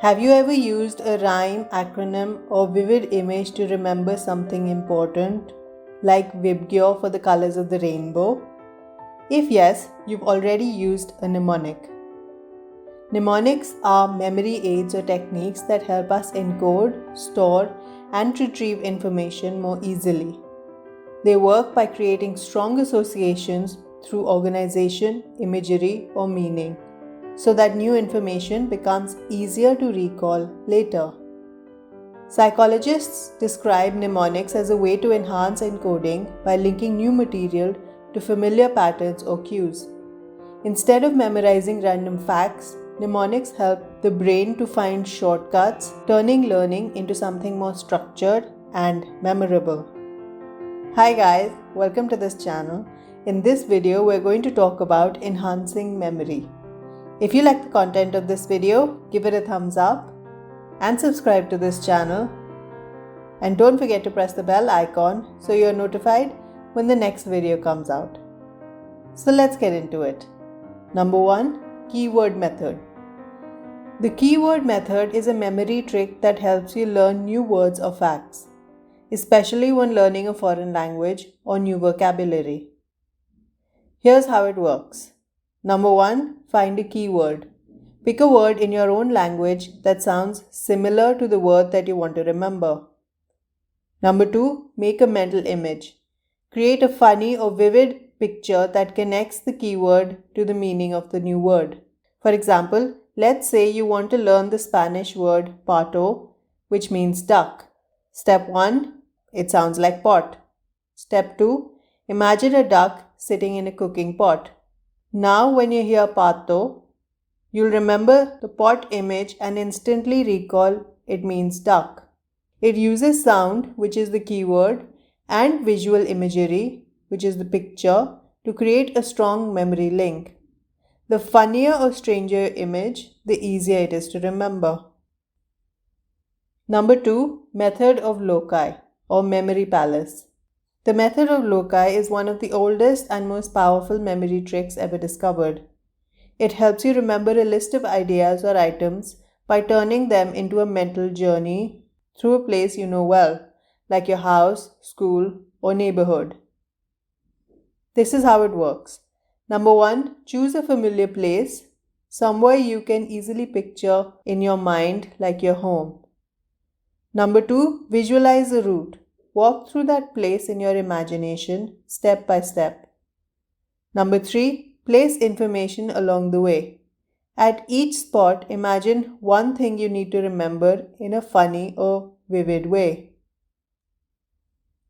Have you ever used a rhyme, acronym, or vivid image to remember something important, like VIBGYOR for the colors of the rainbow? If yes, you've already used a mnemonic. Mnemonics are memory aids or techniques that help us encode, store, and retrieve information more easily. They work by creating strong associations through organization, imagery, or meaning, so that new information becomes easier to recall later. Psychologists describe mnemonics as a way to enhance encoding by linking new material to familiar patterns or cues. Instead of memorizing random facts, mnemonics help the brain to find shortcuts, turning learning into something more structured and memorable. Hi guys, welcome to this channel. In this video, we're going to talk about enhancing memory. If you like the content of this video, give it a thumbs up and subscribe to this channel. And don't forget to press the bell icon so you're notified when the next video comes out. So let's get into it. Number 1. Keyword method. The keyword method is a memory trick that helps you learn new words or facts, especially when learning a foreign language or new vocabulary. Here's how it works. Number 1. Find a keyword. Pick a word in your own language that sounds similar to the word that you want to remember. Number 2. Make a mental image. Create a funny or vivid picture that connects the keyword to the meaning of the new word. For example, let's say you want to learn the Spanish word pato, which means duck. Step 1. It sounds like pot. Step 2. Imagine a duck sitting in a cooking pot. Now when you hear pato, you'll remember the pot image and instantly recall it means duck. It uses sound, which is the keyword, and visual imagery, which is the picture, to create a strong memory link. The funnier or stranger image, the easier it is to remember. Number 2. Method of loci or memory palace. The method of loci is one of the oldest and most powerful memory tricks ever discovered. It helps you remember a list of ideas or items by turning them into a mental journey through a place you know well, like your house, school, or neighborhood. This is how it works. Number 1. Choose a familiar place, somewhere you can easily picture in your mind like your home. Number 2. Visualize a route. Walk through that place in your imagination, step by step. Number 3. Place information along the way. At each spot, imagine one thing you need to remember in a funny or vivid way.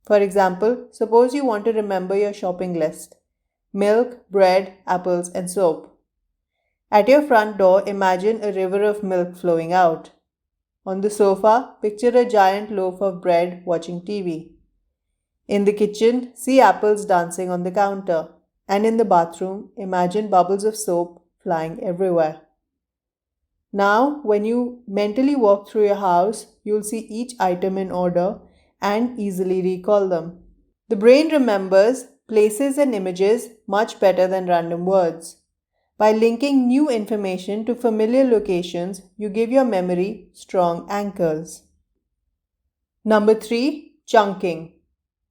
For example, suppose you want to remember your shopping list: milk, bread, apples, and soap. At your front door, imagine a river of milk flowing out. On the sofa, picture a giant loaf of bread watching TV. In the kitchen, see apples dancing on the counter. And in the bathroom, imagine bubbles of soap flying everywhere. Now, when you mentally walk through your house, you'll see each item in order and easily recall them. The brain remembers places and images much better than random words. By linking new information to familiar locations, you give your memory strong anchors. Number 3. Chunking.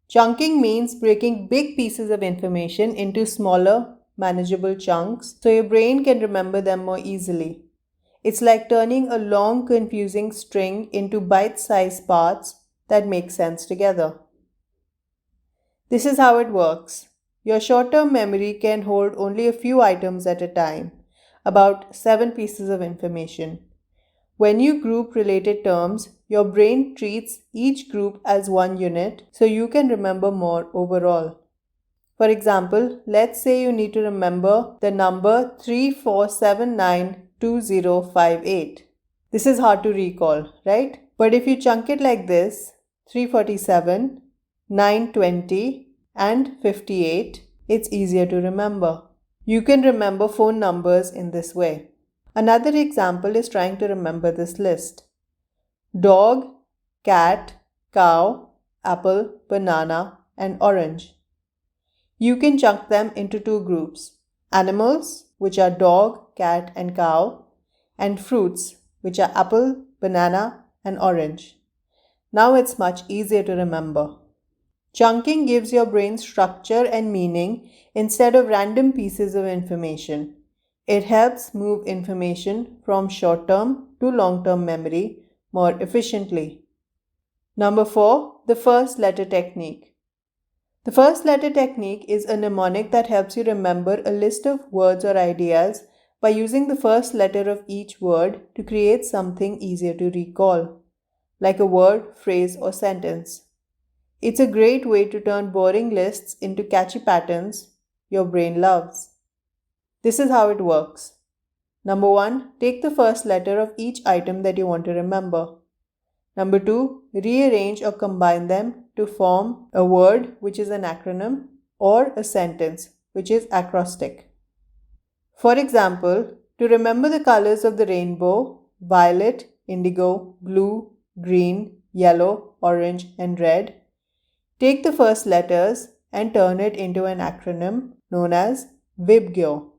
Chunking means breaking big pieces of information into smaller, manageable chunks so your brain can remember them more easily. It's like turning a long, confusing string into bite-sized parts that make sense together. This is how it works. Your short-term memory can hold only a few items at a time, about 7 pieces of information. When you group related terms, your brain treats each group as one unit so you can remember more overall. For example, let's say you need to remember the number 34792058. This is hard to recall, right? But if you chunk it like this, 347, 920, and 58, it's easier to remember. You can remember phone numbers in this way. Another example is trying to remember this list: dog, cat, cow, apple, banana, and orange. You can chunk them into 2 groups: animals, which are dog, cat, and cow, and fruits, which are apple, banana, and orange. Now it's much easier to remember. Chunking gives your brain structure and meaning instead of random pieces of information. It helps move information from short-term to long-term memory more efficiently. Number 4, the first letter technique. The first letter technique is a mnemonic that helps you remember a list of words or ideas by using the first letter of each word to create something easier to recall, like a word, phrase, or sentence. It's a great way to turn boring lists into catchy patterns your brain loves. This is how it works. Number 1, take the first letter of each item that you want to remember. Number 2, rearrange or combine them to form a word, which is an acronym, or a sentence, which is acrostic. For example, to remember the colors of the rainbow, violet, indigo, blue, green, yellow, orange, and red, take the first letters and turn it into an acronym known as VIBGYOR.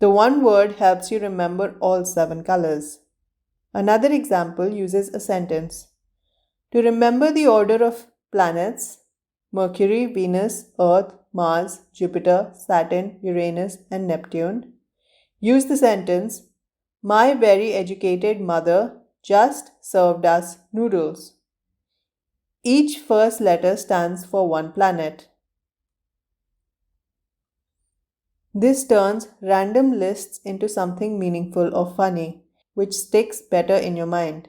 The one word helps you remember all 7 colors. Another example uses a sentence. To remember the order of planets, Mercury, Venus, Earth, Mars, Jupiter, Saturn, Uranus, and Neptune, use the sentence, "My very educated mother just served us noodles." Each first letter stands for one planet. This turns random lists into something meaningful or funny, which sticks better in your mind.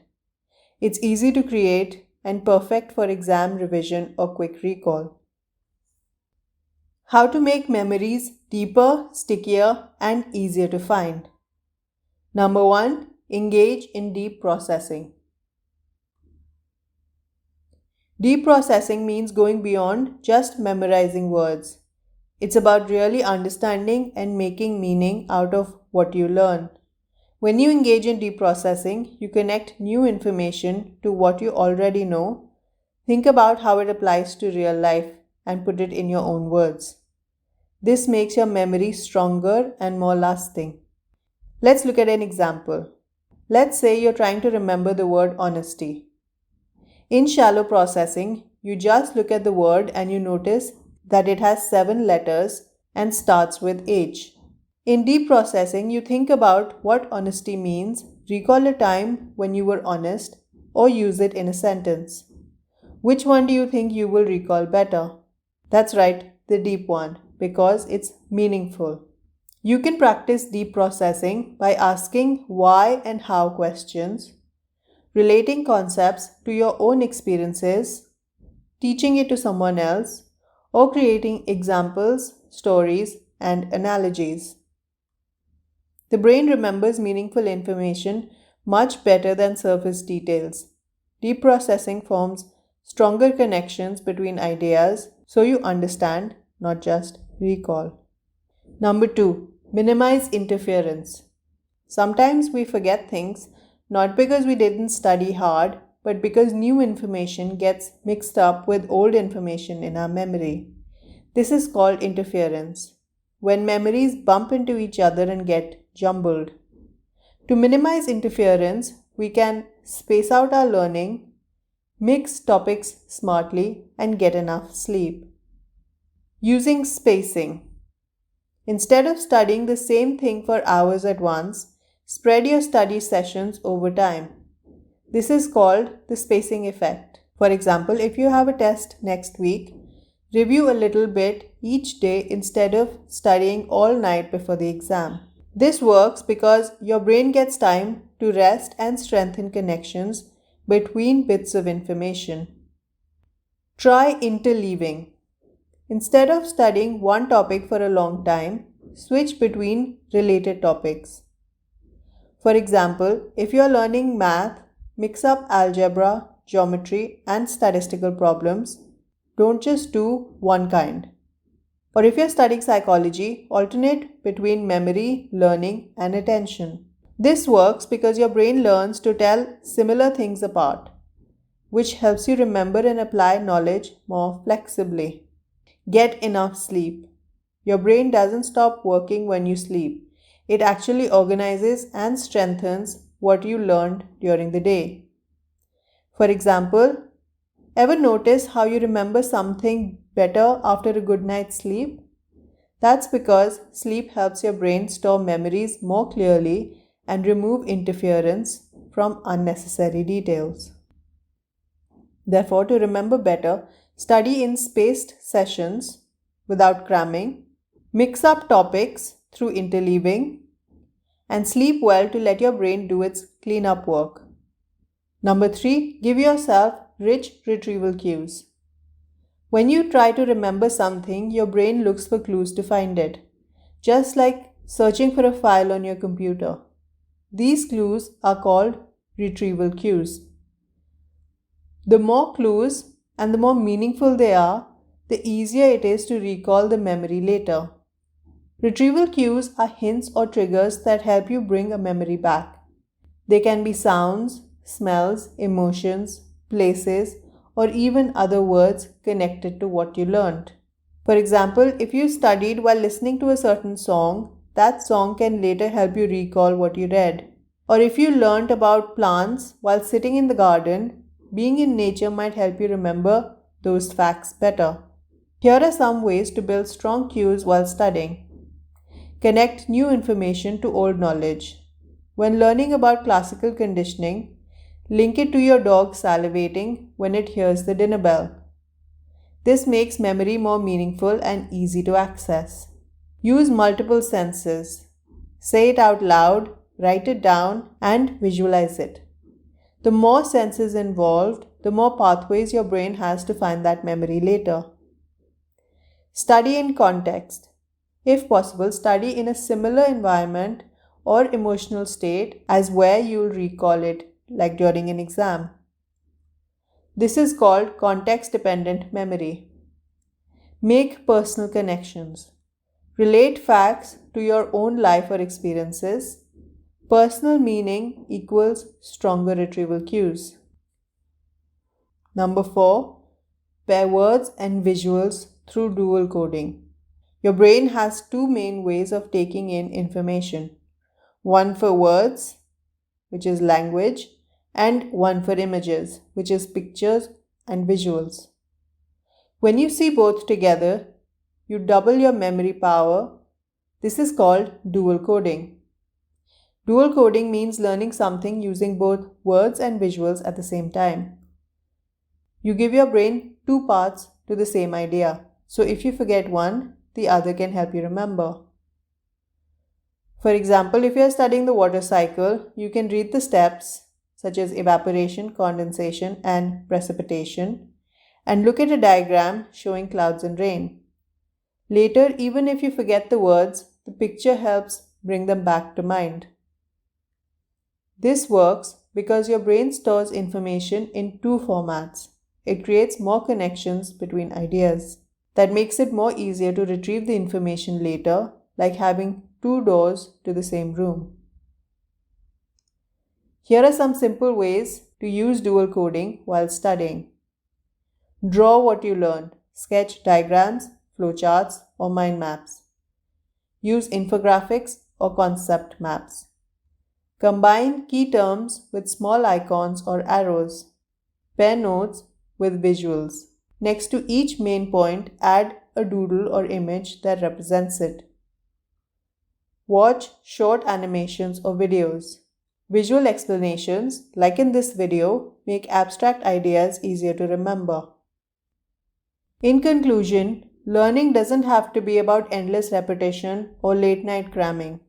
It's easy to create and perfect for exam revision or quick recall. How to make memories deeper, stickier, and easier to find. Number 1, engage in deep processing. Deep processing means going beyond just memorizing words. It's about really understanding and making meaning out of what you learn. When you engage in deep processing, you connect new information to what you already know, think about how it applies to real life, and put it in your own words. This makes your memory stronger and more lasting. Let's look at an example. Let's say you're trying to remember the word honesty. In shallow processing, you just look at the word and you notice that it has 7 letters and starts with H. In deep processing, you think about what honesty means, recall a time when you were honest, or use it in a sentence. Which one do you think you will recall better? That's right, the deep one, because it's meaningful. You can practice deep processing by asking why and how questions, relating concepts to your own experiences, teaching it to someone else, or creating examples, stories, and analogies. The brain remembers meaningful information much better than surface details. Deep processing forms stronger connections between ideas so you understand, not just recall. Number 2, minimize interference. Sometimes we forget things not because we didn't study hard, but because new information gets mixed up with old information in our memory. This is called interference, when memories bump into each other and get jumbled. To minimize interference, we can space out our learning, mix topics smartly, and get enough sleep. Using spacing. Instead of studying the same thing for hours at once, spread your study sessions over time. This is called the spacing effect. For example, if you have a test next week, review a little bit each day instead of studying all night before the exam. This works because your brain gets time to rest and strengthen connections between bits of information. Try interleaving. Instead of studying one topic for a long time, switch between related topics. For example, if you are learning math, mix up algebra, geometry, and statistical problems. Don't just do one kind. Or if you're studying psychology, alternate between memory, learning, and attention. This works because your brain learns to tell similar things apart, which helps you remember and apply knowledge more flexibly. Get enough sleep. Your brain doesn't stop working when you sleep. It actually organizes and strengthens what you learned during the day. For example, ever notice how you remember something better after a good night's sleep? That's because sleep helps your brain store memories more clearly and remove interference from unnecessary details. Therefore, to remember better, study in spaced sessions without cramming, mix up topics through interleaving, and sleep well to let your brain do its cleanup work. Number 3, give yourself rich retrieval cues. When you try to remember something, your brain looks for clues to find it, just like searching for a file on your computer. These clues are called retrieval cues. The more clues and the more meaningful they are, the easier it is to recall the memory later. Retrieval cues are hints or triggers that help you bring a memory back. They can be sounds, smells, emotions, places, or even other words connected to what you learned. For example, if you studied while listening to a certain song, that song can later help you recall what you read. Or if you learned about plants while sitting in the garden, being in nature might help you remember those facts better. Here are some ways to build strong cues while studying. Connect new information to old knowledge. When learning about classical conditioning, link it to your dog salivating when it hears the dinner bell. This makes memory more meaningful and easy to access. Use multiple senses. Say it out loud, write it down, and visualize it. The more senses involved, the more pathways your brain has to find that memory later. Study in context. If possible, study in a similar environment or emotional state as where you'll recall it, like during an exam. This is called context-dependent memory. Make personal connections. Relate facts to your own life or experiences. Personal meaning equals stronger retrieval cues. Number 4, pair words and visuals through dual coding. Your brain has two main ways of taking in information. One for words, which is language, and one for images, which is pictures and visuals. When you see both together, you double your memory power. This is called dual coding. Dual coding means learning something using both words and visuals at the same time. You give your brain two parts to the same idea, so if you forget one, the other can help you remember. For example, if you are studying the water cycle, you can read the steps such as evaporation, condensation, and precipitation, and look at a diagram showing clouds and rain. Later, even if you forget the words, the picture helps bring them back to mind. This works because your brain stores information in two formats. It creates more connections between ideas. That makes it more easier to retrieve the information later, like having two doors to the same room. Here are some simple ways to use dual coding while studying. Draw what you learned. Sketch diagrams, flowcharts, or mind maps. Use infographics or concept maps. Combine key terms with small icons or arrows. Pair notes with visuals. Next to each main point, add a doodle or image that represents it. Watch short animations or videos. Visual explanations, like in this video, make abstract ideas easier to remember. In conclusion, learning doesn't have to be about endless repetition or late-night cramming.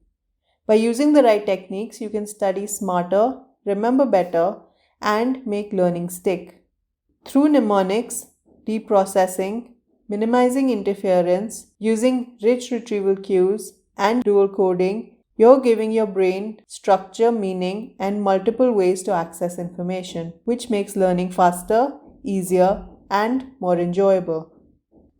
By using the right techniques, you can study smarter, remember better, and make learning stick. Through mnemonics, deep processing, minimizing interference, using rich retrieval cues, and dual coding, you're giving your brain structure, meaning, and multiple ways to access information, which makes learning faster, easier, and more enjoyable.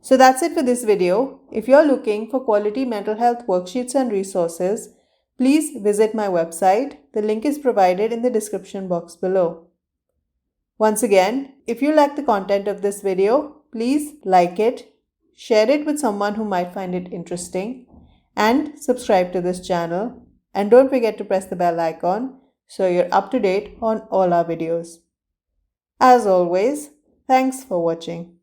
So that's it for this video. If you're looking for quality mental health worksheets and resources, please visit my website. The link is provided in the description box below. Once again, if you like the content of this video, please like it, share it with someone who might find it interesting, and subscribe to this channel. And don't forget to press the bell icon so you're up to date on all our videos. As always, thanks for watching.